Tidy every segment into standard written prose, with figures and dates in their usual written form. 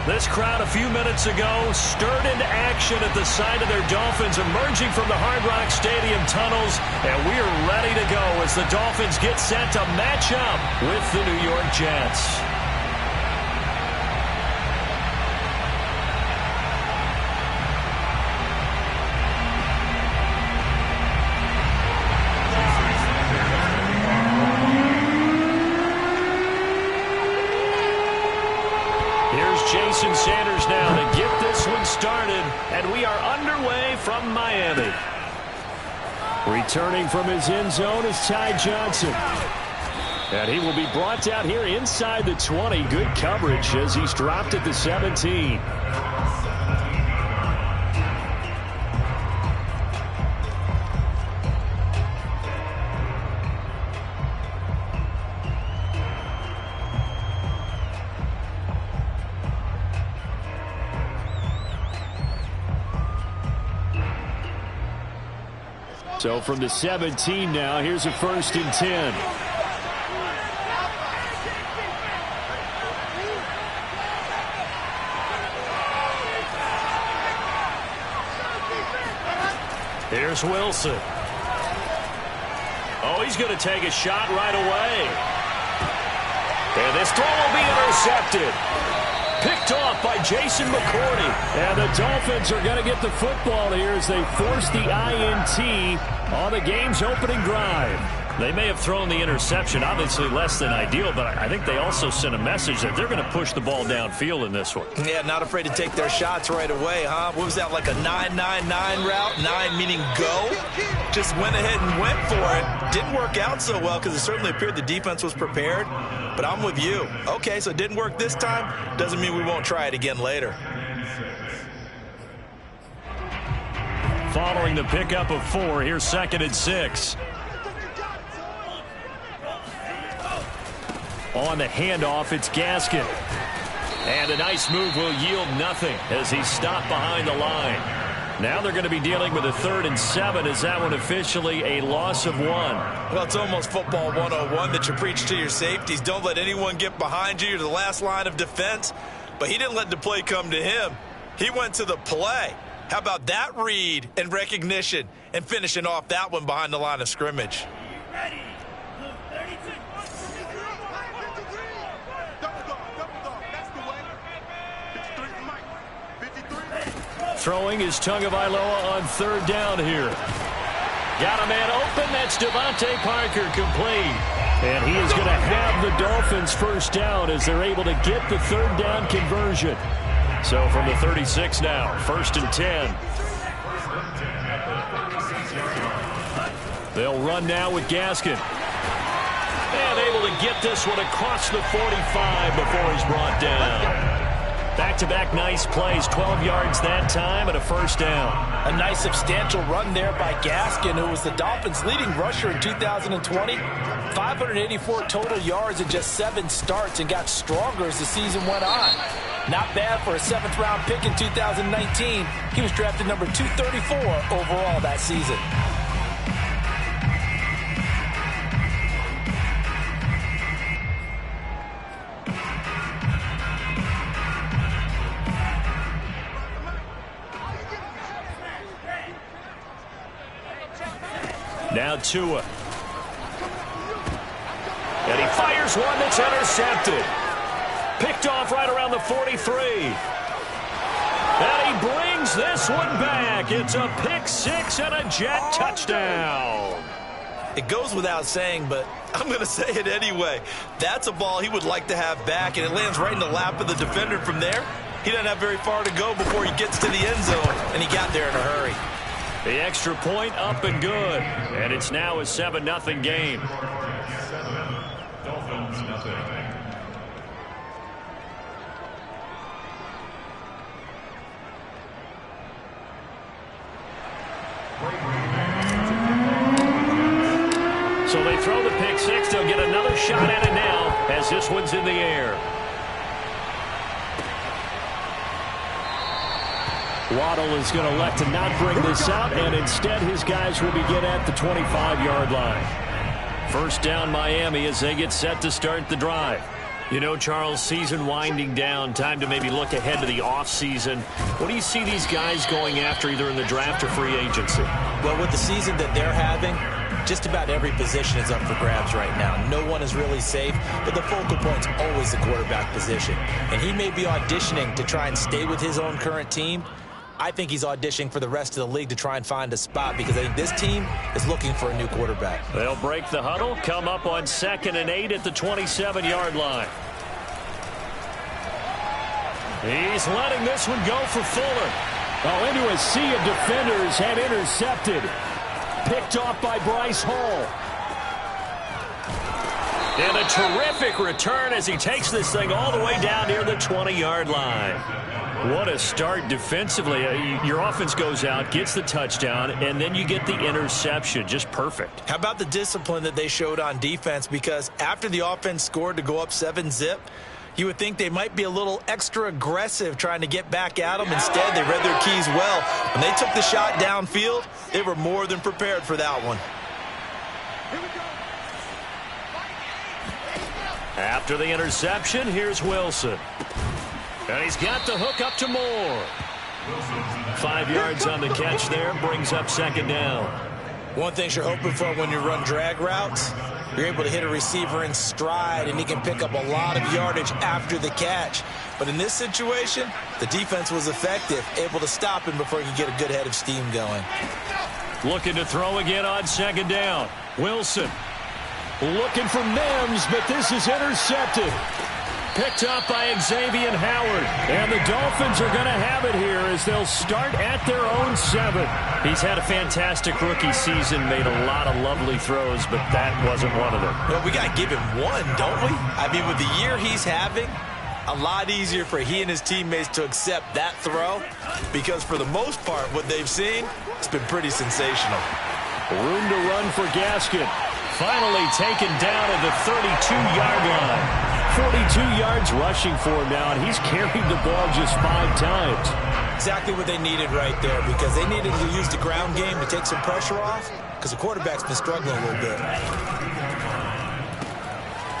This crowd a few minutes ago stirred into action at the sight of their Dolphins emerging from the Hard Rock Stadium tunnels, and we are ready to go as the Dolphins get set to match up with the New York Jets. Jason Sanders now to get this one started, and we are underway from Miami. Returning from his end zone is Ty Johnson. And he will be brought down here inside the 20. Good coverage as he's dropped at the 17. So from the 17 now, here's a 1st and 10. Here's Wilson. Oh, he's going to take a shot right away. And this throw will be intercepted. Picked off by Jason McCourty. And the Dolphins are going to get the football here as they force the INT on the game's opening drive. They may have thrown the interception, obviously less than ideal, but I think they also sent a message that they're going to push the ball downfield in this one. Yeah, not afraid to take their shots right away, huh? What was that, like a 9-9-9 route? 9 meaning go? Just went ahead and went for it. Didn't work out so well because it certainly appeared the defense was prepared. But I'm with you. Okay, so it didn't work this time. Doesn't mean we won't try it again later. Following the pickup of 4, here's 2nd and 6. On the handoff, it's Gaskin. And a nice move will yield nothing as he's stopped behind the line. Now they're going to be dealing with a 3rd and 7. Is that one officially a loss of 1? Well, it's almost football 101 that you preach to your safeties. Don't let anyone get behind you. You're the last line of defense. But he didn't let the play come to him. He went to the play. How about that read and recognition and finishing off that one behind the line of scrimmage? Throwing is Tagovailoa on 3rd down here. Got a man open. That's Devontae Parker complete. And he is going to have the Dolphins 1st down as they're able to get the 3rd down conversion. So from the 36 now, 1st and 10. They'll run now with Gaskin. And able to get this one across the 45 before he's brought down. Back-to-back nice plays, 12 yards that time and a 1st down. A nice substantial run there by Gaskin, who was the Dolphins' leading rusher in 2020. 584 total yards in just 7 starts and got stronger as the season went on. Not bad for a 7th-round pick in 2019. He was drafted number 234 overall that season. Now Tua. And he fires one that's intercepted. Picked off right around the 43. And he brings this one back. It's a pick-6 and a Jet touchdown. It goes without saying, but I'm going to say it anyway. That's a ball he would like to have back, and it lands right in the lap of the defender from there. He doesn't have very far to go before he gets to the end zone, and he got there in a hurry. The extra point up and good. And it's now a 7-0 game. Dolphins, nothing. So they throw the pick-6. They'll get another shot at it now as this one's in the air. Waddle is going to elect to not bring this out, and instead his guys will begin at the 25-yard line. 1st down Miami as they get set to start the drive. You know, Charles, season winding down, time to maybe look ahead to the offseason. What do you see these guys going after either in the draft or free agency? Well, with the season that they're having, just about every position is up for grabs right now. No one is really safe, but the focal point's always the quarterback position. And he may be auditioning to try and stay with his own current team. I think he's auditioning for the rest of the league to try and find a spot because I think this team is looking for a new quarterback. They'll break the huddle, come up on 2nd and 8 at the 27-yard line. He's letting this one go for Fuller. Oh, into a sea of defenders and intercepted. Picked off by Bryce Hall. And a terrific return as he takes this thing all the way down near the 20-yard line. What a start defensively. Your offense goes out, gets the touchdown, and then you get the interception. Just perfect. How about the discipline that they showed on defense? Because after the offense scored to go up 7-zip, you would think they might be a little extra aggressive trying to get back at them. Instead, they read their keys well. When they took the shot downfield, they were more than prepared for that one. After the interception, here's Wilson. And he's got the hook up to Moore. 5 yards on the catch there, brings up 2nd down. One thing you're hoping for when you run drag routes, you're able to hit a receiver in stride, and he can pick up a lot of yardage after the catch. But in this situation, the defense was effective, able to stop him before he could get a good head of steam going. Looking to throw again on 2nd down. Wilson. Looking for Mims, but this is intercepted. Picked up by Xavier Howard. And the Dolphins are going to have it here as they'll start at their own 7. He's had a fantastic rookie season, made a lot of lovely throws, but that wasn't one of them. Well, we got to give him one, don't we? I mean, with the year he's having, a lot easier for he and his teammates to accept that throw because for the most part, what they've seen, it's been pretty sensational. Room to run for Gaskin. Finally taken down at the 32-yard line. 42 yards rushing for him now, and he's carried the ball just 5 times. Exactly what they needed right there because they needed to use the ground game to take some pressure off because the quarterback's been struggling a little bit.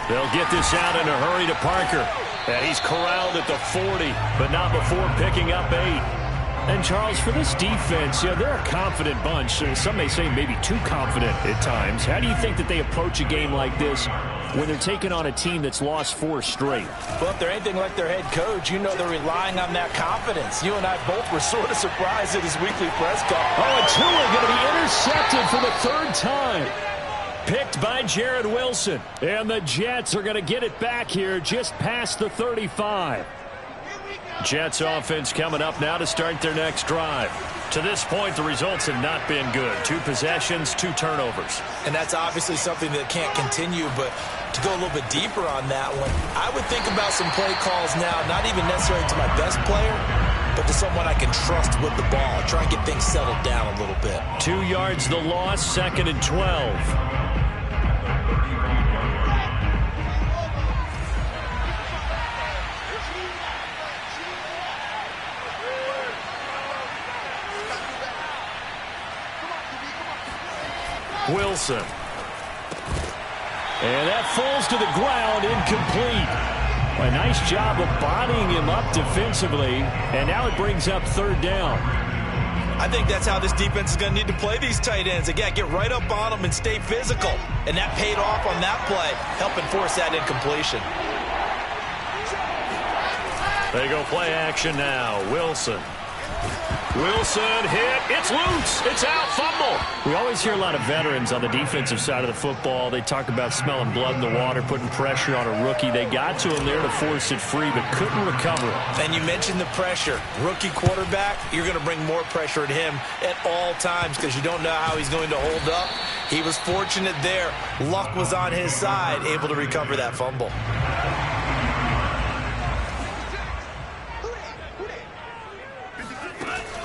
They'll get this out in a hurry to Parker. And he's corralled at the 40, but not before picking up 8. And, Charles, for this defense, they're a confident bunch. Some may say maybe too confident at times. How do you think that they approach a game like this when they're taking on a team that's lost 4 straight? Well, if they're anything like their head coach, you know they're relying on that confidence. You and I both were sort of surprised at his weekly press conference. Oh, and Tua going to be intercepted for the 3rd time. Picked by Jared Wilson. And the Jets are going to get it back here just past the 35. Jets offense coming up now to start their next drive. To this point, the results have not been good. 2 possessions, 2 turnovers. And that's obviously something that can't continue, but to go a little bit deeper on that one, I would think about some play calls now, not even necessarily to my best player, but to someone I can trust with the ball. Try and get things settled down a little bit. 2 yards the loss, 2nd and 12. Wilson. And that falls to the ground, incomplete. A nice job of bodying him up defensively, and now it brings up 3rd down. I think that's how this defense is going to need to play these tight ends. Again, get right up on them and stay physical. And that paid off on that play, helping force that incompletion. They go play action now. Wilson. Wilson hit. It's loose. It's out. Fumble. We always hear a lot of veterans on the defensive side of the football. They talk about smelling blood in the water, putting pressure on a rookie. They got to him there to force it free, but couldn't recover it. And you mentioned the pressure. Rookie quarterback, you're going to bring more pressure at him at all times because you don't know how he's going to hold up. He was fortunate there. Luck was on his side, able to recover that fumble.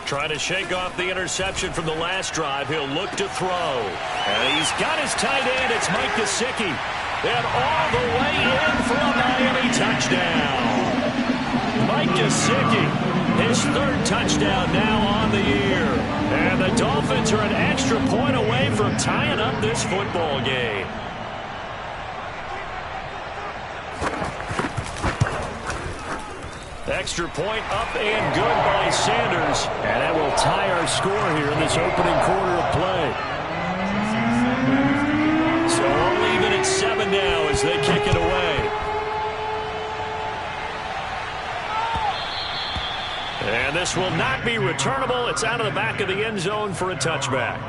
Trying to shake off the interception from the last drive. He'll look to throw. And he's got his tight end. It's Mike Gesicki. And all the way in for a Miami touchdown. Mike Gesicki, his 3rd touchdown now on the year. And the Dolphins are an extra point away from tying up this football game. Extra point up and good by Sanders. And that will tie our score here in this opening quarter of play. So all even at 7 now as they kick it away. And this will not be returnable. It's out of the back of the end zone for a touchback.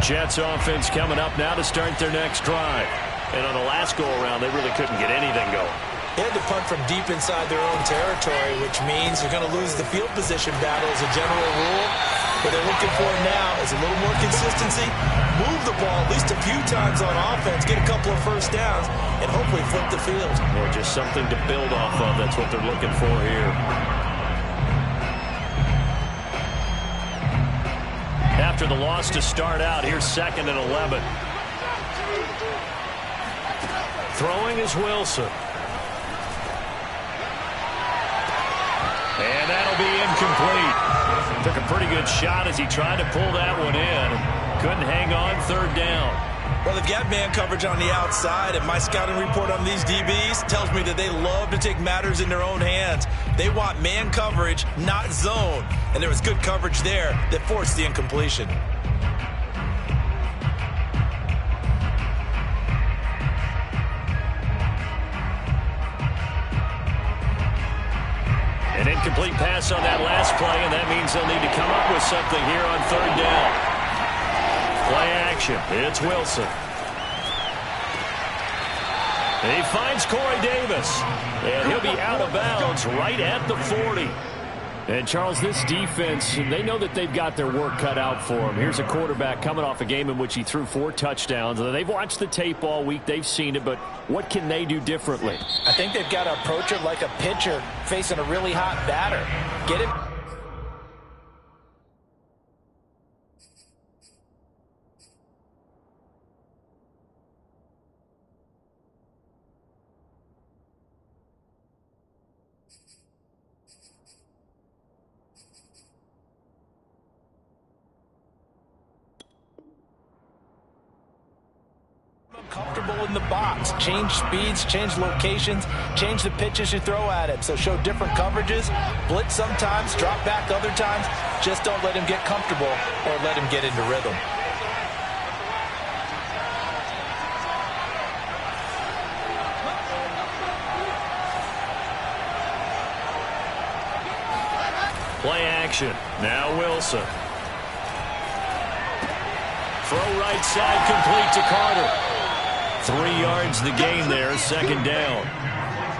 Jets offense coming up now to start their next drive. And on the last go-around, they really couldn't get anything going. They had to punt from deep inside their own territory, which means you're going to lose the field position battle as a general rule. What they're looking for now is a little more consistency, move the ball at least a few times on offense, get a couple of first downs, and hopefully flip the field. Yeah, just something to build off of. That's what they're looking for here. After the loss to start out, here's 2nd and 11. Throwing is Wilson. And that'll be incomplete. Took a pretty good shot as he tried to pull that one in. Couldn't hang on 3rd down. Well, they've got man coverage on the outside, and my scouting report on these DBs tells me that they love to take matters in their own hands. They want man coverage, not zone. And there was good coverage there that forced the incompletion. An incomplete pass on that last play, and that means they'll need to come up with something here on 3rd down. Play action. It's Wilson. He finds Corey Davis. And he'll be out of bounds right at the 40. And, Charles, this defense, they know that they've got their work cut out for them. Here's a quarterback coming off a game in which he threw 4 touchdowns. They've watched the tape all week. They've seen it, but what can they do differently? I think they've got to approach it like a pitcher facing a really hot batter. Get it. Comfortable in the box, change speeds, change locations, change the pitches you throw at him. So show different coverages, blitz sometimes, drop back other times. Just don't let him get comfortable or let him get into rhythm. Play action. Now Wilson. Throw right side complete to Carter. 3 yards the gain there, 2nd down.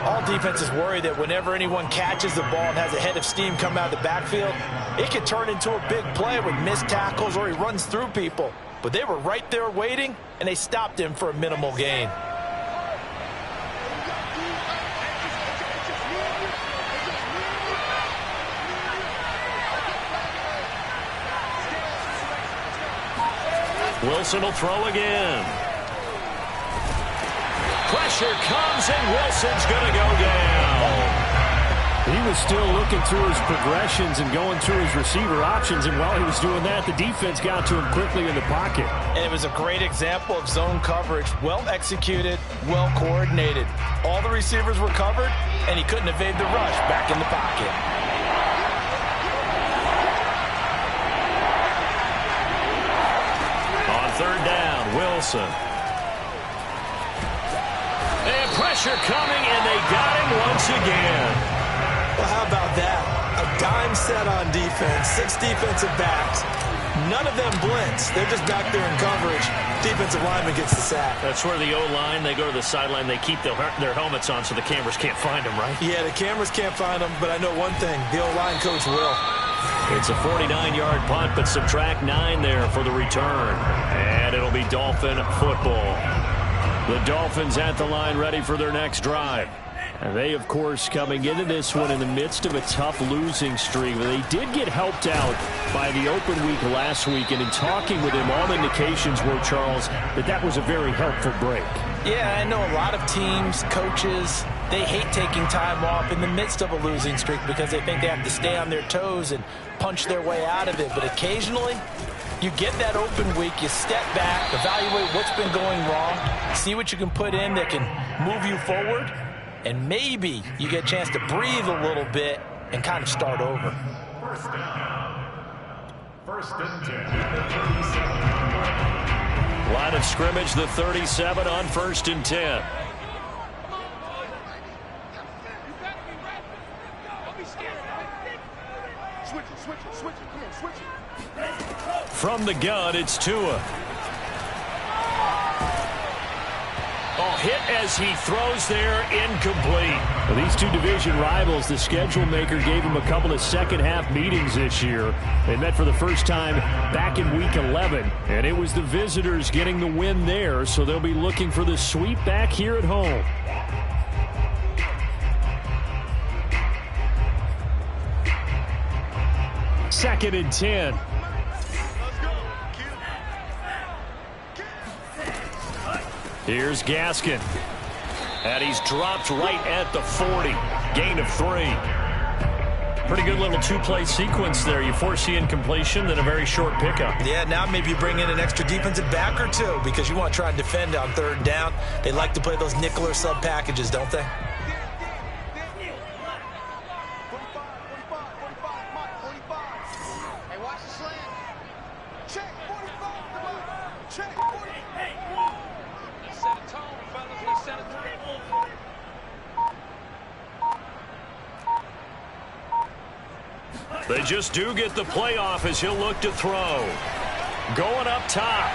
All defenses worry that whenever anyone catches the ball and has a head of steam come out of the backfield, it could turn into a big play with missed tackles or he runs through people. But they were right there waiting, and they stopped him for a minimal gain. Wilson will throw again. Pressure comes, and Wilson's going to go down. He was still looking through his progressions and going through his receiver options, and while he was doing that, the defense got to him quickly in the pocket. And it was a great example of zone coverage. Well executed, well coordinated. All the receivers were covered, and he couldn't evade the rush back in the pocket. On 3rd down, Wilson. And pressure coming, and they got him once again. Well, how about that? A dime set on defense, 6 defensive backs. None of them blitz. They're just back there in coverage. Defensive lineman gets the sack. That's where the O-line, they go to the sideline, they keep their helmets on so the cameras can't find them, right? Yeah, the cameras can't find them, but I know one thing. The O-line coach will. It's a 49-yard punt, but subtract 9 there for the return. And it'll be Dolphin football. The Dolphins at the line ready for their next drive. And they, of course, coming into this one in the midst of a tough losing streak. They did get helped out by the open week last week. And in talking with him, all indications were, Charles, that was a very helpful break. Yeah, I know a lot of teams, coaches, they hate taking time off in the midst of a losing streak because they think they have to stay on their toes and punch their way out of it. But occasionally, you get that open week, you step back, evaluate what's been going wrong, see what you can put in that can move you forward, and maybe you get a chance to breathe a little bit and kind of start over. First down. First and 10. Line of scrimmage, the 37 on 1st and 10. From the gun, it's Tua. Oh, hit as he throws there, incomplete. Well, these two division rivals, the schedule maker gave them a couple of second-half meetings this year. They met for the first time back in Week 11, and it was the visitors getting the win there, so they'll be looking for the sweep back here at home. Second and 10. Here's Gaskin. And he's dropped right at the 40. Gain of 3. Pretty good little two-play sequence there. You force the incompletion, then a very short pickup. Yeah, now maybe you bring in an extra defensive back or two because you want to try and defend on 3rd down. They like to play those nickel or sub packages, don't they? They just do get the playoff as he'll look to throw. Going up top.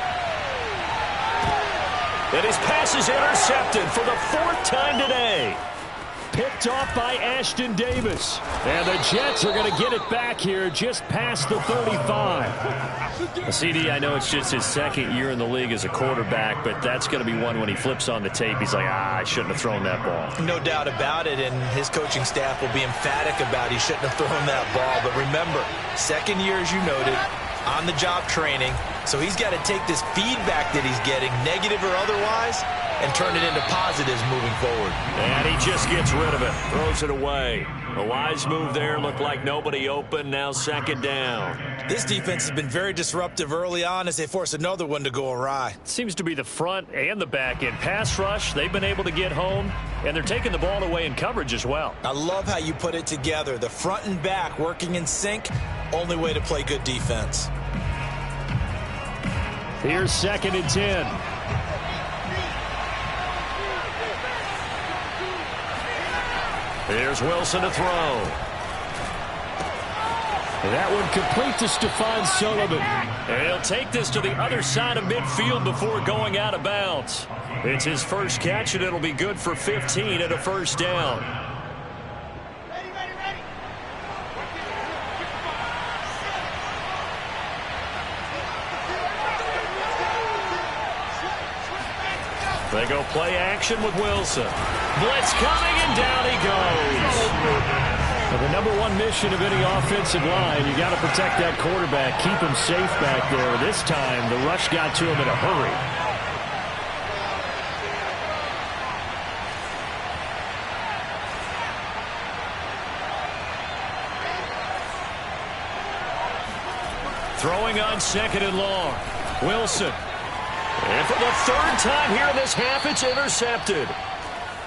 And his pass is intercepted for the 4th time today. Picked off by Ashton Davis. And the Jets are going to get it back here just past the 35. CD, I know it's just his 2nd year in the league as a quarterback, but that's going to be one when he flips on the tape. He's like, I shouldn't have thrown that ball. No doubt about it, and his coaching staff will be emphatic about he shouldn't have thrown that ball. But remember, 2nd year, as you noted, on-the-job training. So he's got to take this feedback that he's getting, negative or otherwise, and turn it into positives moving forward. And he just gets rid of it, throws it away. A wise move there, looked like nobody open, now 2nd down. This defense has been very disruptive early on as they force another one to go awry. Seems to be the front and the back end. Pass rush, they've been able to get home, and they're taking the ball away in coverage as well. I love how you put it together. The front and back working in sync, only way to play good defense. Here's 2nd and 10. Here's Wilson to throw. That one complete to Stephon Sullivan. And he'll take this to the other side of midfield before going out of bounds. It's his first catch, and it'll be good for 15 and a 1st down. They go play action with Wilson. Blitz coming, and down he goes. Well, the #1 mission of any offensive line, you got to protect that quarterback, keep him safe back there. This time, the rush got to him in a hurry. Throwing on 2nd and long. Wilson. And for the 3rd time here in this half, it's intercepted.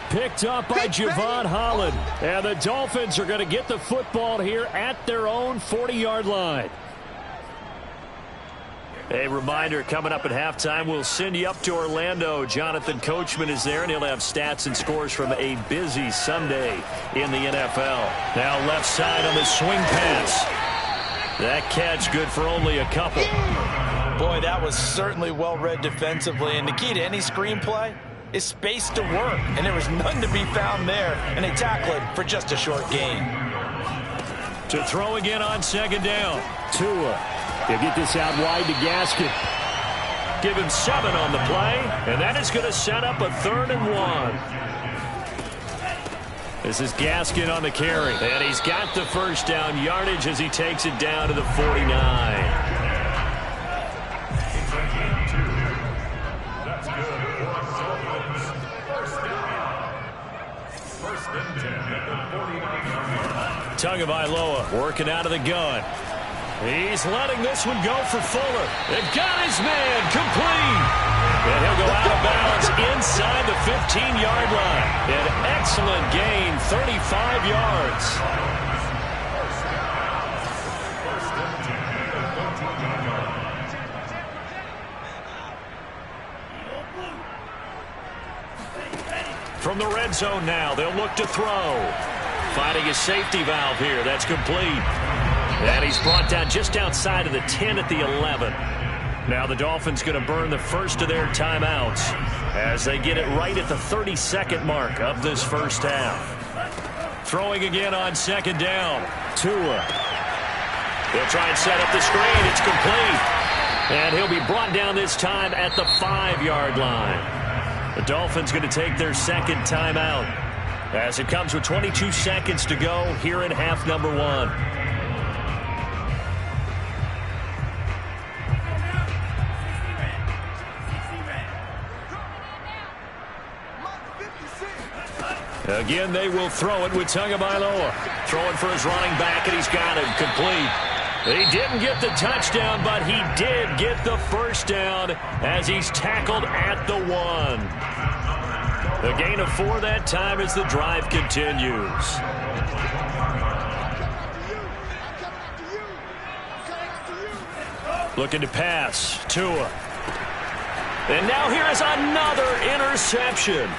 Picked up by Javon Holland. And the Dolphins are going to get the football here at their own 40-yard line. A reminder, coming up at halftime, we'll send you up to Orlando. Jonathan Coachman is there, and he'll have stats and scores from a busy Sunday in the NFL. Now left side on the swing pass. That catch good for only a couple. Boy, that was certainly well-read defensively. And the key to any screenplay is space to work. And there was none to be found there. And they tackle him for just a short gain. To throw again on 2nd down. Tua. They'll get this out wide to Gaskin. Give him 7 on the play. And that is going to set up a 3rd and 1. This is Gaskin on the carry. And he's got the 1st down yardage as he takes it down to the 49. Tagovailoa working out of the gun. He's letting this one go for Fuller. They've got his man complete. And he'll go out of bounds inside the 15-yard line. An excellent gain, 35 yards. From the red zone now, they'll look to throw. Finding his safety valve here. That's complete. And he's brought down just outside of the 10 at the 11. Now the Dolphins going to burn the first of their timeouts as they get it right at the 32nd mark of this first half. Throwing again on second down. Tua. He'll try and set up the screen. It's complete. And he'll be brought down this time at the 5-yard line. The Dolphins going to take their second timeout as it comes with 22 seconds to go here in half number 1. Again, they will throw it with Tagovailoa. Throwing for his running back, and he's got it complete. He didn't get the touchdown, but he did get the first down as he's tackled at the 1. A gain of 4 that time as the drive continues. Looking to pass. Tua. And now here is another interception.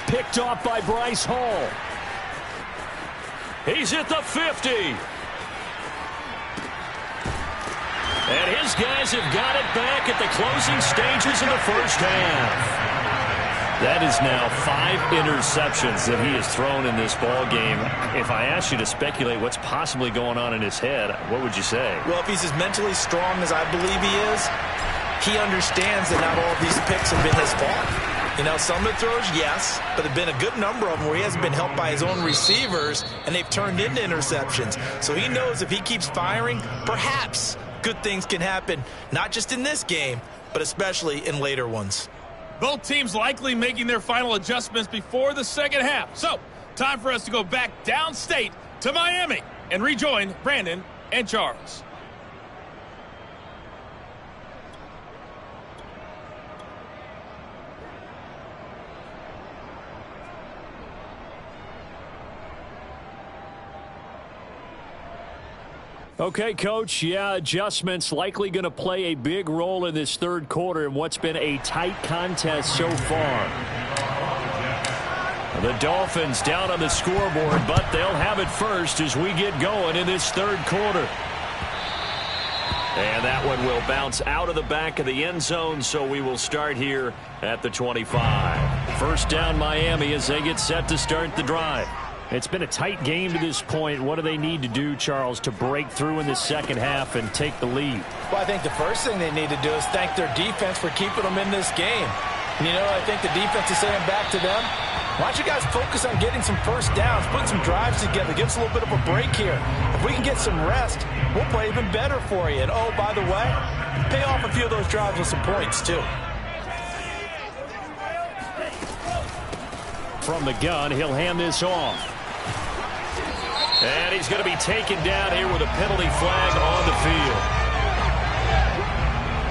Picked off by Bryce Hall. He's at the 50. And his guys have got it back at the closing stages of the first half. That is now 5 interceptions that he has thrown in this ball game. If I asked you to speculate what's possibly going on in his head, what would you say? Well, if he's as mentally strong as I believe he is, he understands that not all of these picks have been his fault. You know, some of the throws, yes, but there have been a good number of them where he hasn't been helped by his own receivers, and they've turned into interceptions. So he knows if he keeps firing, perhaps good things can happen, not just in this game, but especially in later ones. Both teams likely making their final adjustments before the second half. So, time for us to go back downstate to Miami and rejoin Brandon and Charles. Okay, Coach, yeah, adjustments likely going to play a big role in this third quarter in what's been a tight contest so far. The Dolphins down on the scoreboard, but they'll have it first as we get going in this third quarter. And that one will bounce out of the back of the end zone, so we will start here at the 25. First down, Miami, as they get set to start the drive. It's been a tight game to this point. What do they need to do, Charles, to break through in the second half and take the lead? Well, I think the first thing they need to do is thank their defense for keeping them in this game. And, you know, I think the defense is saying back to them, why don't you guys focus on getting some first downs, putting some drives together, give us a little bit of a break here. If we can get some rest, we'll play even better for you. And, oh, by the way, pay off a few of those drives with some points, too. From the gun, he'll hand this off. And he's going to be taken down here with a penalty flag on the field.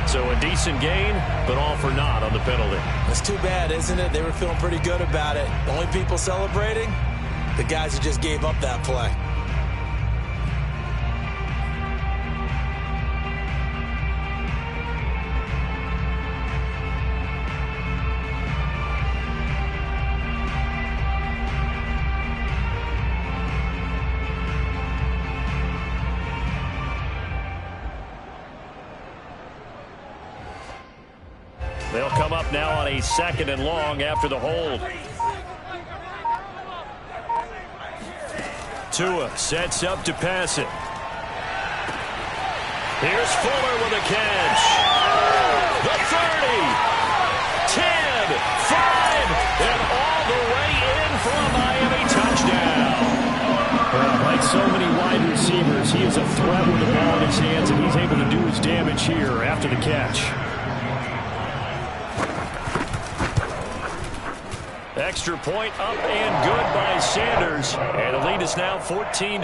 So a decent gain, but all for naught on the penalty. That's too bad, isn't it? They were feeling pretty good about it. The only people celebrating, the guys who just gave up that play. They'll come up now on a 2nd and long after the hold. Tua sets up to pass it. Here's Fuller with a catch. The 30, 10, 5, and all the way in for a Miami touchdown. Like so many wide receivers, he is a threat with the ball in his hands, and he's able to do his damage here after the catch. Extra point up and good by Sanders. And the lead is now 14-10.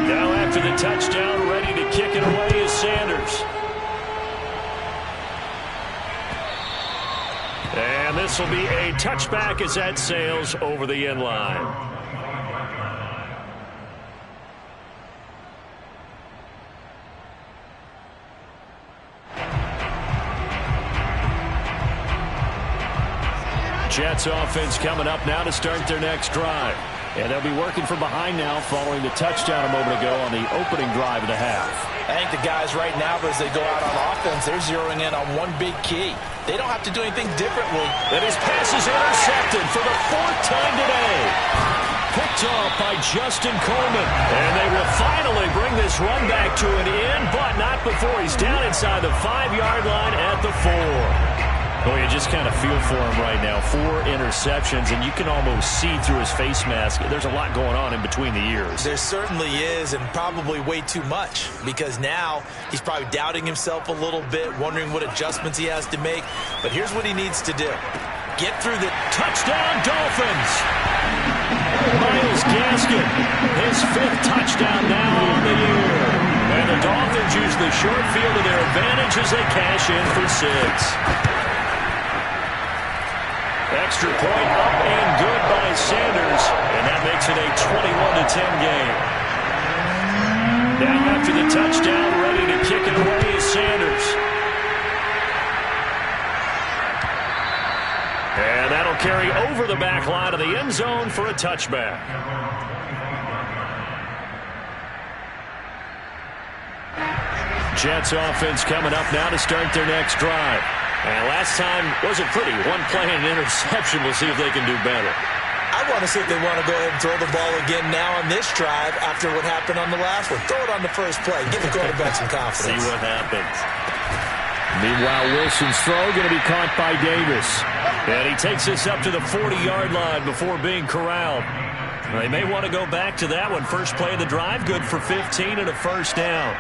Now after the touchdown, ready to kick it away is Sanders. And this will be a touchback as that sails over the end line. Jets offense coming up now to start their next drive. And they'll be working from behind now following the touchdown a moment ago on the opening drive of the half. I think the guys right now, as they go out on offense, they're zeroing in on one big key. They don't have to do anything differently. And his pass is intercepted for the 4th time today. Picked off by Justin Coleman. And they will finally bring this run back to an end, but not before he's down inside the 5-yard line at the 4. Well, you just kind of feel for him right now. 4 interceptions, and you can almost see through his face mask. There's a lot going on in between the ears. There certainly is, and probably way too much, because now he's probably doubting himself a little bit, wondering what adjustments he has to make. But here's what he needs to do. Get through the touchdown, Dolphins. Myles Gaskin, his 5th touchdown now on the year. And the Dolphins use the short field to their advantage as they cash in for 6. Extra point up and good by Sanders, and that makes it a 21-10 game. Now after the touchdown, ready to kick it away is Sanders. And that'll carry over the back line of the end zone for a touchback. Jets offense coming up now to start their next drive. And last time wasn't pretty. 1 play and an interception. We'll see if they can do better. I want to see if they want to go ahead and throw the ball again now on this drive after what happened on the last one. Throw it on the first play. Give the quarterback some confidence. See what happens. Meanwhile, Wilson's throw going to be caught by Davis. And he takes this up to the 40-yard line before being corralled. They may want to go back to that one. First play of the drive, good for 15 and a first down.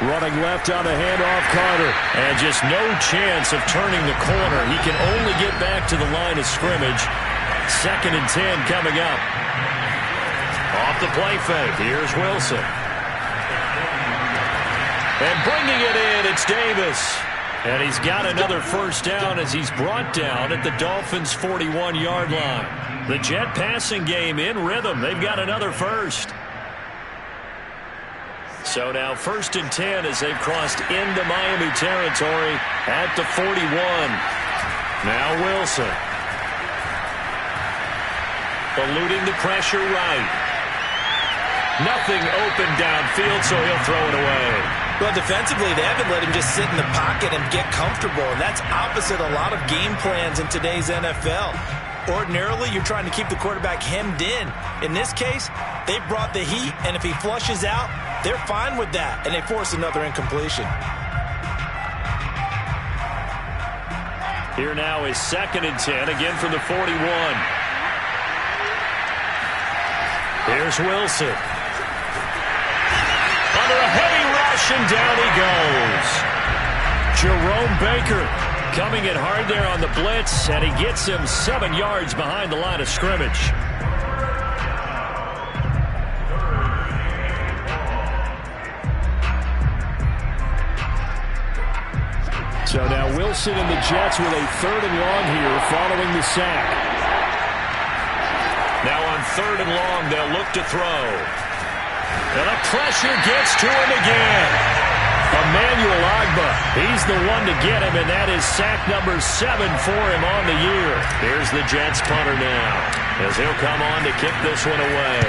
Running left on the handoff, Carter. And just no chance of turning the corner. He can only get back to the line of scrimmage. 2nd and 10 coming up. Off the play fake, here's Wilson. And bringing it in, it's Davis. And he's got another first down as he's brought down at the Dolphins' 41-yard line. The Jet passing game in rhythm. They've got another first. So now 1st and 10 as they've crossed into Miami territory at the 41. Now Wilson. Eluding the pressure right. Nothing open downfield, so he'll throw it away. Well, defensively, they haven't let him just sit in the pocket and get comfortable, and that's opposite a lot of game plans in today's NFL. Ordinarily, you're trying to keep the quarterback hemmed in. In this case, they brought the heat, and if he flushes out, they're fine with that, and they force another incompletion. Here now is 2nd and 10, again from the 41. Here's Wilson. Under a heavy rush, and down he goes. Jerome Baker coming in hard there on the blitz, and he gets him 7 yards behind the line of scrimmage. So now Wilson and the Jets with a 3rd and long here following the sack. Now on 3rd and long, they'll look to throw. And the pressure gets to him again. Emmanuel Ogbah, he's the one to get him, and that is sack number 7 for him on the year. Here's the Jets punter now, as he'll come on to kick this one away.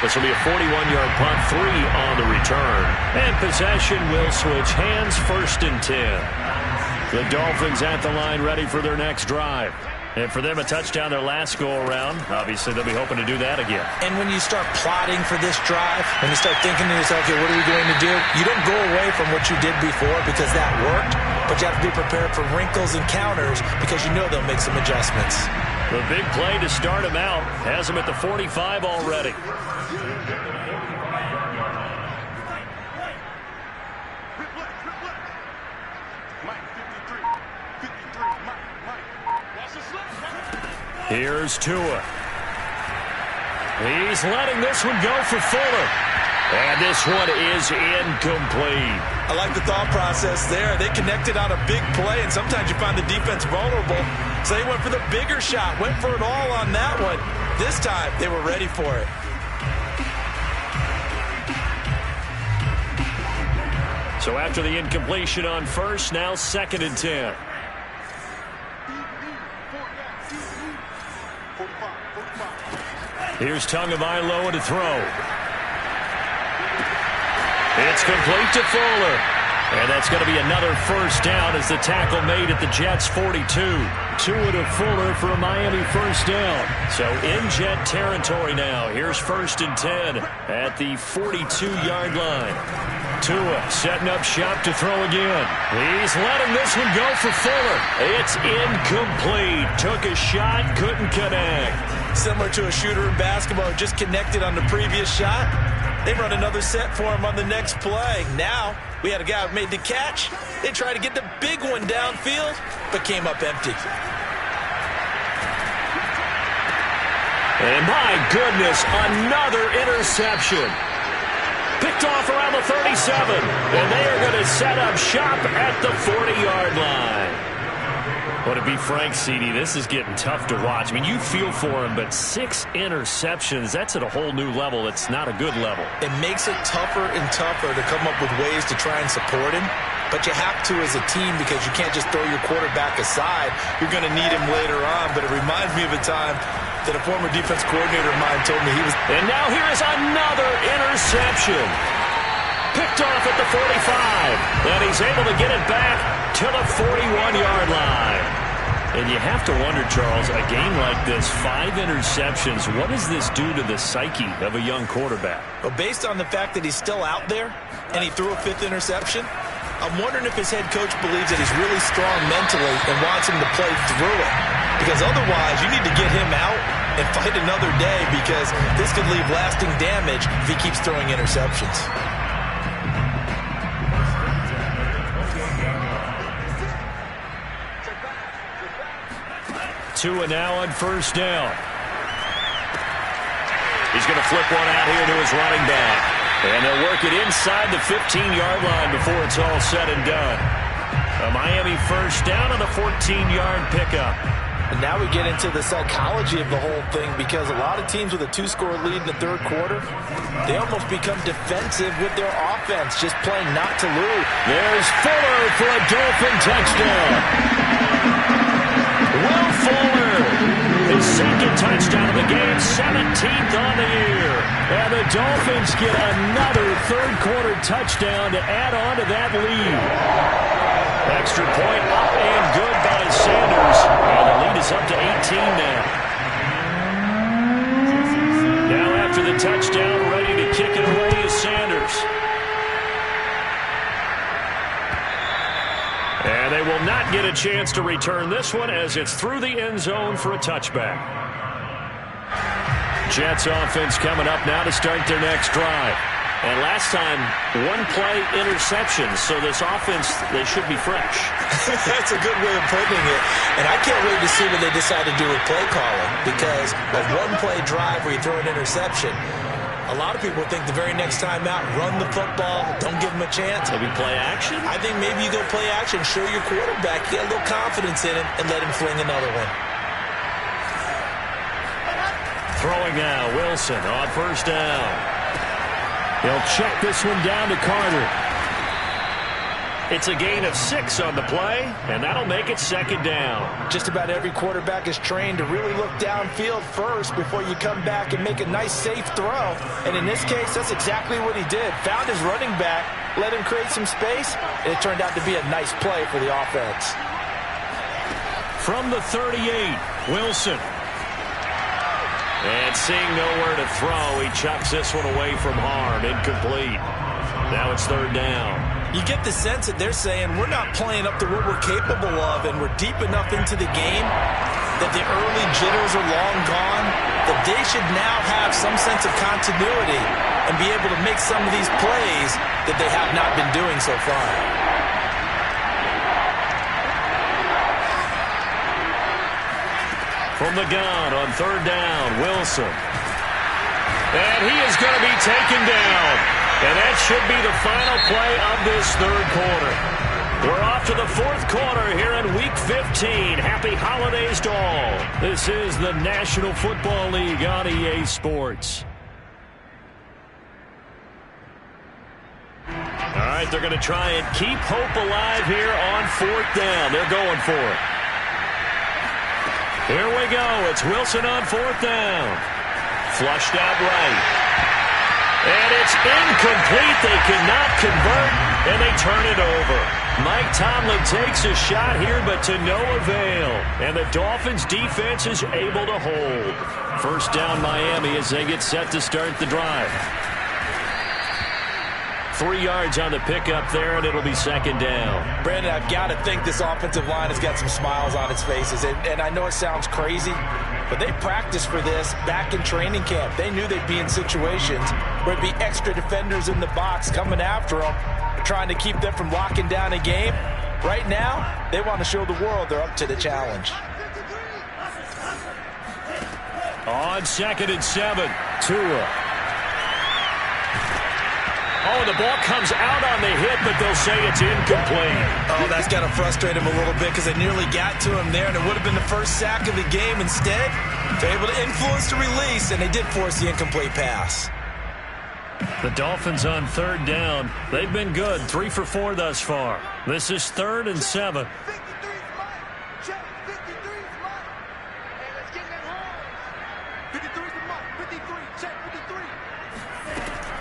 This will be a 41-yard punt, 3 on the return. And possession will switch hands, 1st and 10. The Dolphins at the line ready for their next drive. And for them, a touchdown their last go-around. Obviously, they'll be hoping to do that again. And when you start plotting for this drive, when you start thinking to yourself, okay, what are we going to do? You don't go away from what you did before because that worked, but you have to be prepared for wrinkles and counters because you know they'll make some adjustments. The big play to start him out has him at the 45 already. Here's Tua. He's letting this one go for Fuller. And this one is incomplete. I like the thought process there. They connected on a big play, and sometimes you find the defense vulnerable. So they went for the bigger shot, went for it all on that one. This time, they were ready for it. So after the incompletion on first, now 2nd and 10. Here's Tagovailoa to throw. It's complete to Fuller. And that's going to be another first down as the tackle made at the Jets' 42. Tua to Fuller for a Miami first down. So in Jet territory now. Here's 1st and 10 at the 42-yard line. Tua setting up shop to throw again. He's letting this one go for Fuller. It's incomplete. Took a shot, couldn't connect. Similar to a shooter in basketball, just connected on the previous shot. They run another set for him on the next play. Now, we had a guy who made the catch. They tried to get the big one downfield, but came up empty. And my goodness, another interception. Picked off around the 37. And they are going to set up shop at the 40-yard line. Well, to be frank, CD, this is getting tough to watch. I mean, you feel for him, but 6 interceptions, that's at a whole new level. It's not a good level. It makes it tougher and tougher to come up with ways to try and support him. But you have to as a team because you can't just throw your quarterback aside. You're going to need him later on. But it reminds me of a time that a former defense coordinator of mine told me he was... And now here is another interception. Picked off at the 45. And he's able to get it back to the 41-yard line. And you have to wonder, Charles, a game like this, 5 interceptions, what does this do to the psyche of a young quarterback? Well, based on the fact that he's still out there and he threw a 5th interception, I'm wondering if his head coach believes that he's really strong mentally and wants him to play through it. Because otherwise, you need to get him out and fight another day because this could leave lasting damage if he keeps throwing interceptions. Tua now on first down. He's going to flip one out here to his running back. And they'll work it inside the 15-yard line before it's all said and done. A Miami first down on the 14-yard pickup. And now we get into the psychology of the whole thing because a lot of teams with a 2-score lead in the 3rd quarter, they almost become defensive with their offense, just playing not to lose. There's Fuller for a Dolphin touchdown. Will Fuller, his 2nd touchdown of the game, 17th on the year. And the Dolphins get another 3rd quarter touchdown to add on to that lead. Extra point up and good by Sanders. And the lead is up to 18 now. Now after the touchdown, ready to kick it away is Sanders. And they will not get a chance to return this one as it's through the end zone for a touchback. Jets offense coming up now to start their next drive. And last time, 1-play interception, so this offense, they should be fresh. That's a good way of putting it. And I can't wait to see what they decide to do with play calling because a 1-play drive where you throw an interception, a lot of people think the very next time out, run the football, don't give them a chance. Maybe play action? I think maybe you go play action, show your quarterback, get a little confidence in him, and let him fling another one. Throwing now, Wilson on first down. He'll check this one down to Carter. It's a gain of 6 on the play, and that'll make it 2nd down. Just about every quarterback is trained to really look downfield first before you come back and make a nice, safe throw. And in this case, that's exactly what he did. Found his running back, let him create some space, and it turned out to be a nice play for the offense. From the 38, Wilson. And seeing nowhere to throw, he chucks this one away from harm. Incomplete. Now it's 3rd down. You get the sense that they're saying we're not playing up to what we're capable of and we're deep enough into the game that the early jitters are long gone, that they should now have some sense of continuity and be able to make some of these plays that they have not been doing so far. From the gun on third down, Wilson. And he is going to be taken down. And that should be the final play of this third quarter. We're off to the fourth quarter here in Week 15. Happy holidays to all. This is the National Football League on EA Sports. All right, they're going to try and keep hope alive here on fourth down. They're going for it. Here we go. It's Wilson on fourth down. Flushed out right. And it's incomplete. They cannot convert, and they turn it over. Mike Tomlin takes a shot here, but to no avail. And the Dolphins' defense is able to hold. First down Miami as they get set to start the drive. 3 yards on the pickup there, and it'll be second down. Brandon, I've got to think this offensive line has got some smiles on its faces. And I know it sounds crazy, but they practiced for this back in training camp. They knew they'd be in situations where it'd be extra defenders in the box coming after them, trying to keep them from locking down a game. Right now, they want to show the world they're up to the challenge. On second and 7, Tua. Oh, the ball comes out on the hit, but they'll say it's incomplete. Oh, that's got to frustrate him a little bit because they nearly got to him there, and it would have been the first sack of the game. Instead, they're able to influence the release, and they did force the incomplete pass. The Dolphins on third down. They've been good, 3 for 4 thus far. This is 3rd and 7.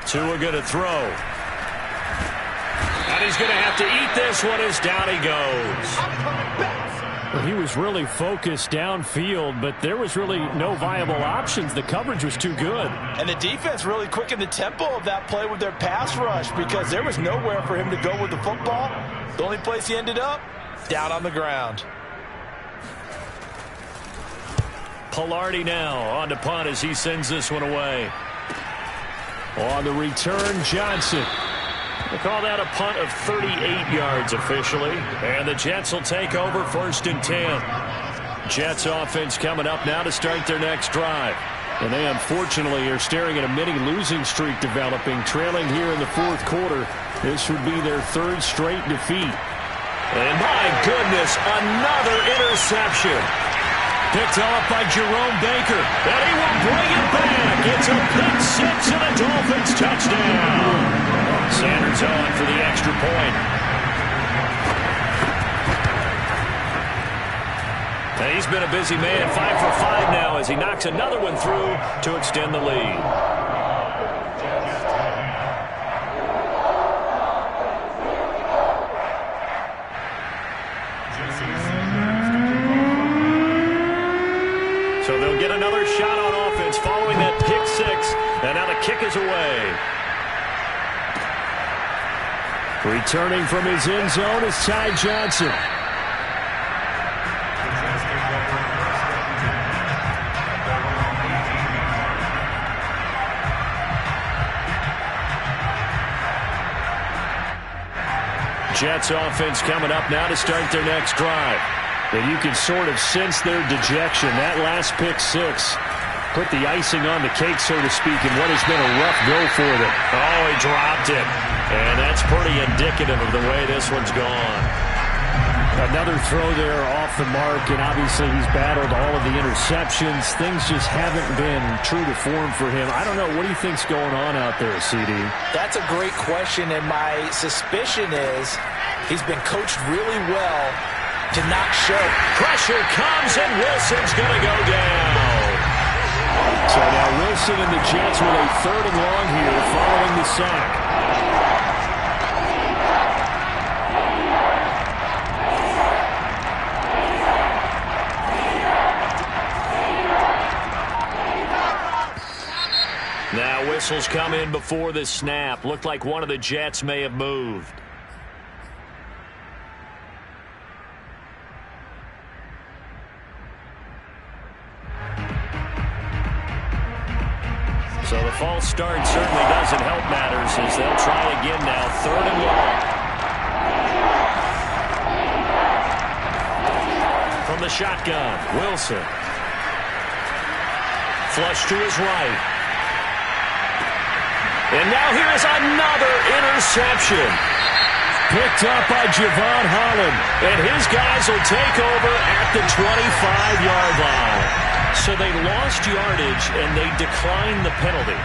Tua going to throw. And he's going to have to eat this one as down he goes. Well, he was really focused downfield, but there was really no viable options. The coverage was too good. And the defense really quickened the tempo of that play with their pass rush because there was nowhere for him to go with the football. The only place he ended up, down on the ground. Pilardi now on to punt as he sends this one away. On the return, Johnson. They call that a punt of 38 yards officially. And the Jets will take over 1st and 10. Jets offense coming up now to start their next drive. And they unfortunately are staring at a mini losing streak developing, trailing here in the fourth quarter. This would be their 3rd straight defeat. And my goodness, another interception. Picked off by Jerome Baker. And he will bring it back. It's a pick 6 and a Dolphins touchdown. Sanders on for the extra point. And he's been a busy man. 5 for 5 now as he knocks another one through to extend the lead. So they'll get another shot on offense following that pick 6. And now the kick is away. Returning from his end zone is Ty Johnson. Jets offense coming up now to start their next drive. And you can sort of sense their dejection. That last pick 6 put the icing on the cake, so to speak, in what has been a rough go for them. Oh, he dropped it. And that's pretty indicative of the way this one's gone. Another throw there off the mark, and obviously he's battled all of the interceptions. Things just haven't been true to form for him. I don't know. What do you think's going on out there, CD? That's a great question, and my suspicion is he's been coached really well to not show. Pressure comes, and Wilson's going to go down. So now Wilson and the Jets with a 3rd and long here following the sack. Now whistles come in before the snap. Looked like one of the Jets may have moved. The false start certainly doesn't help matters as they'll try again now. 3rd and long. From the shotgun, Wilson. Flush to his right. And now here's another interception. Picked up by Javon Holland. And his guys will take over at the 25-yard line. So they lost yardage and they declined the penalty.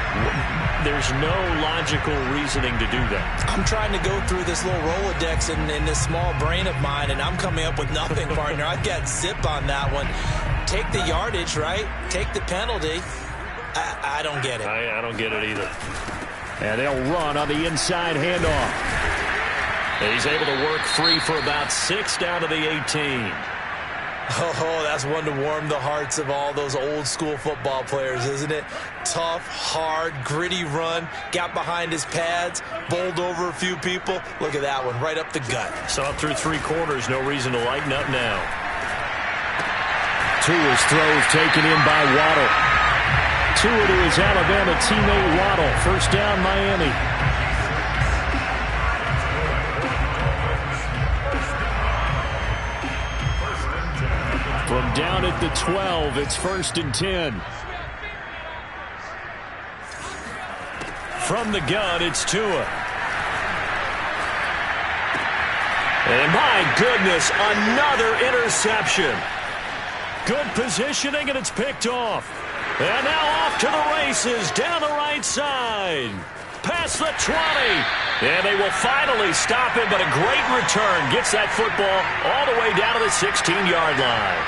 There's no logical reasoning to do that. I'm trying to go through this little Rolodex in this small brain of mine, and I'm coming up with nothing, partner. I've got zip on that one. Take the yardage, right? Take the penalty. I don't get it. I don't get it either. And they'll run on the inside handoff. And he's able to work free for about 6 down to the 18. Oh, that's one to warm the hearts of all those old school football players, isn't it? Tough, hard, gritty run. Got behind his pads, bowled over a few people. Look at that one, right up the gut. Saw it through 3 quarters. No reason to lighten up now. Tua's throw is taken in by Waddle. Tua to his Alabama teammate Waddle. 1st down, Miami. From down at the 12, it's 1st and 10. From the gun, it's Tua. And my goodness, another interception. Good positioning, and it's picked off. And now off to the races, down the right side. Past the 20. And they will finally stop him, but a great return. Gets that football all the way down to the 16-yard line.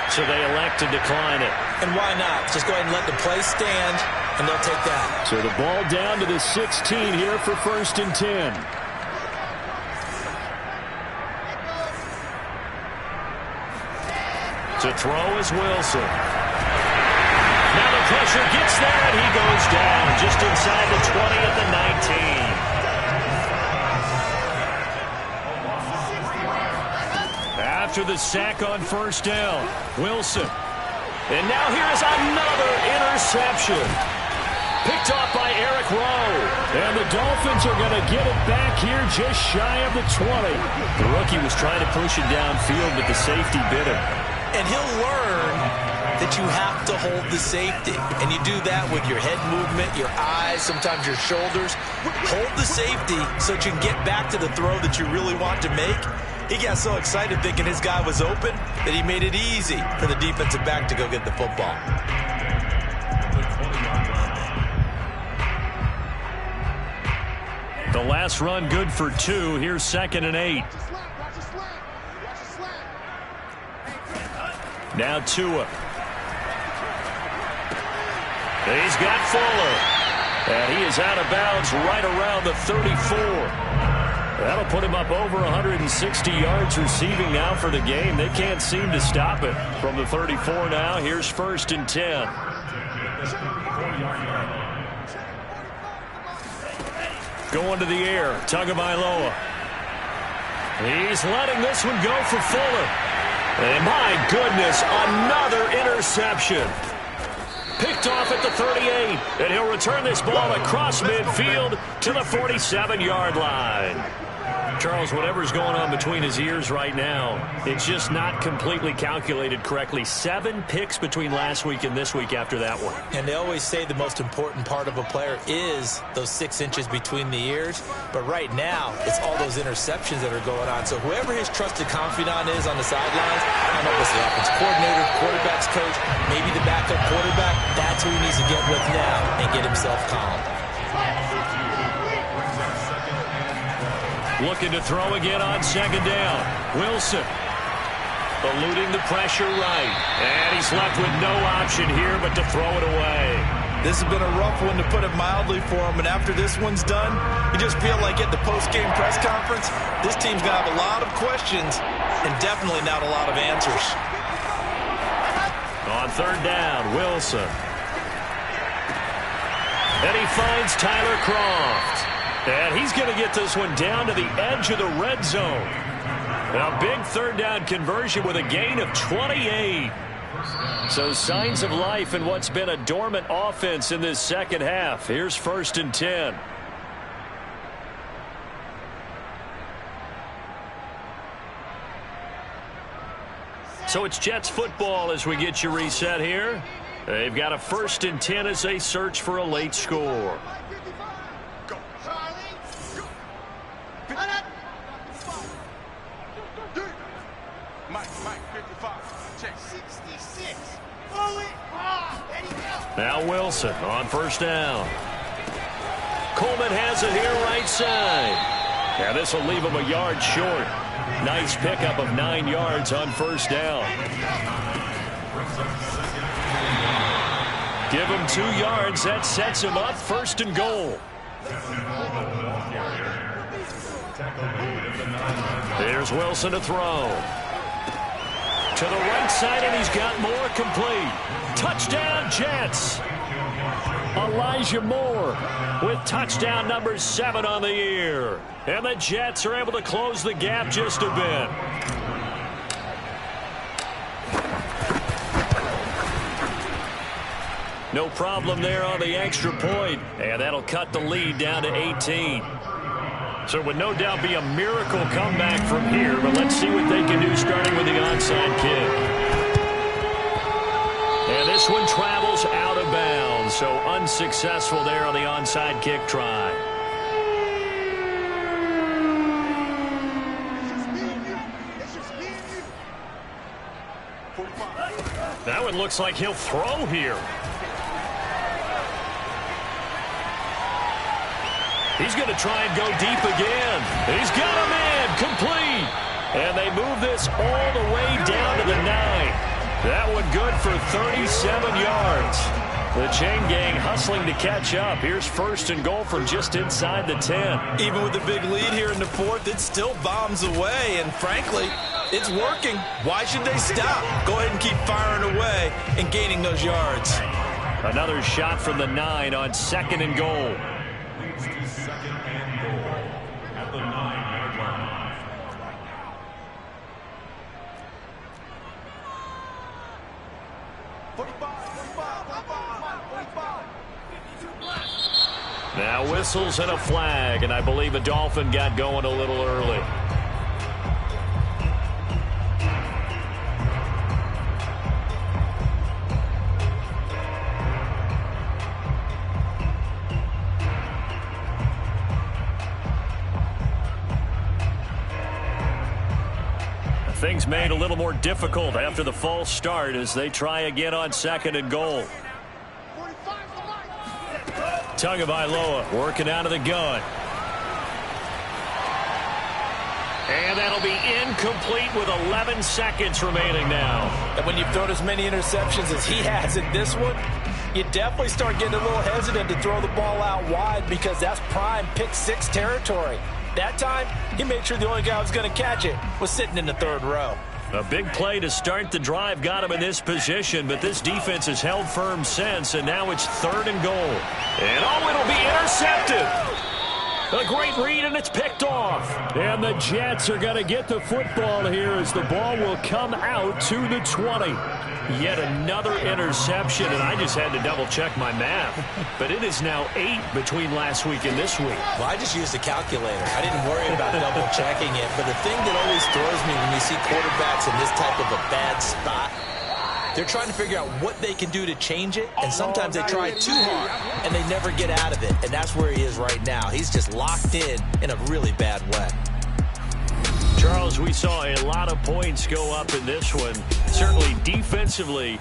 So they elect to decline it. And why not? Just go ahead and let the play stand, and they'll take that. So the ball down to the 16 here for 1st and 10. To throw is Wilson. Now the pressure gets there, and he goes down just inside the 20 at the 19. After the sack on 1st down, Wilson. And now here's another interception. Picked off by Eric Rowe. And the Dolphins are going to get it back here just shy of the 20. The rookie was trying to push it downfield, but the safety bit him. And he'll learn that you have to hold the safety. And you do that with your head movement, your eyes, sometimes your shoulders. Hold the safety so that you can get back to the throw that you really want to make. He got so excited thinking his guy was open that he made it easy for the defensive back to go get the football. The last run good for 2. Here's 2nd and 8. Now Tua. He's got Fuller. And he is out of bounds right around the 34. That'll put him up over 160 yards receiving now for the game. They can't seem to stop it. From the 34 now, here's 1st and 10. Going to the air, Tagovailoa. He's letting this one go for Fuller. And my goodness, another interception. Picked off at the 38, and he'll return this ball across midfield to the 47-yard line. Charles, whatever's going on between his ears right now, it's just not completely calculated correctly. 7 picks between last week and this week after that one. And they always say the most important part of a player is those 6 inches between the ears. But right now, it's all those interceptions that are going on. So whoever his trusted confidant is on the sidelines, I don't know if it's the offensive coordinator, quarterback's coach, maybe the backup quarterback, that's who he needs to get with now and get himself calm. Looking to throw again on 2nd down. Wilson eluding the pressure right. And he's left with no option here but to throw it away. This has been a rough one, to put it mildly, for him. And after this one's done, you just feel like at the post-game press conference, this team's going to have a lot of questions and definitely not a lot of answers. On 3rd down, Wilson. And he finds Tyler Kroft. And he's going to get this one down to the edge of the red zone. A big 3rd down conversion with a gain of 28. So signs of life in what's been a dormant offense in this second half. Here's 1st and 10. So it's Jets football as we get you reset here. They've got a 1st and 10 as they search for a late score. Now Wilson on 1st down. Coleman has it here right side. Yeah, this will leave him a yard short. Nice pickup of 9 yards on 1st down. Give him 2 yards. That sets him up 1st and goal. Here's Wilson to throw. To the right side, and he's got more complete. Touchdown, Jets. Elijah Moore with touchdown number 7 on the year. And the Jets are able to close the gap just a bit. No problem there on the extra point. And that'll cut the lead down to 18. So it would no doubt be a miracle comeback from here. But let's see what they can do starting with the onside kick. And this one travels out of bounds. So unsuccessful there on the onside kick try. That one looks like he'll throw here. He's going to try and go deep again. He's got a man complete. And they move this all the way down to the 9. That one good for 37 yards. The chain gang hustling to catch up. Here's 1st and goal from just inside the 10. Even with the big lead here in the 4th, it still bombs away. And frankly, it's working. Why should they stop? Go ahead and keep firing away and gaining those yards. Another shot from the 9 on 2nd and goal. At the 9-yard line. Now whistles and a flag, and I believe a Dolphin got going a little early. Things made a little more difficult after the false start as they try again on 2nd and goal. Tagovailoa working out of the gun. And that'll be incomplete with 11 seconds remaining now. And when you've thrown as many interceptions as he has in this one, you definitely start getting a little hesitant to throw the ball out wide because that's prime pick 6 territory. That time, he made sure the only guy who was going to catch it was sitting in the 3rd row. A big play to start the drive got him in this position, but this defense has held firm since, and now it's 3rd and goal. And it'll be intercepted. A great read, and it's picked off. And the Jets are going to get the football here as the ball will come out to the 20. Yet another interception, and I just had to double-check my math. But it is now 8 between last week and this week. Well, I just used a calculator. I didn't worry about double-checking it. But the thing that always throws me when you see quarterbacks in this type of a bad spot, they're trying to figure out what they can do to change it, and sometimes they try too hard, and they never get out of it. And that's where he is right now. He's just locked in a really bad way. Charles, we saw a lot of points go up in this one. Certainly defensively,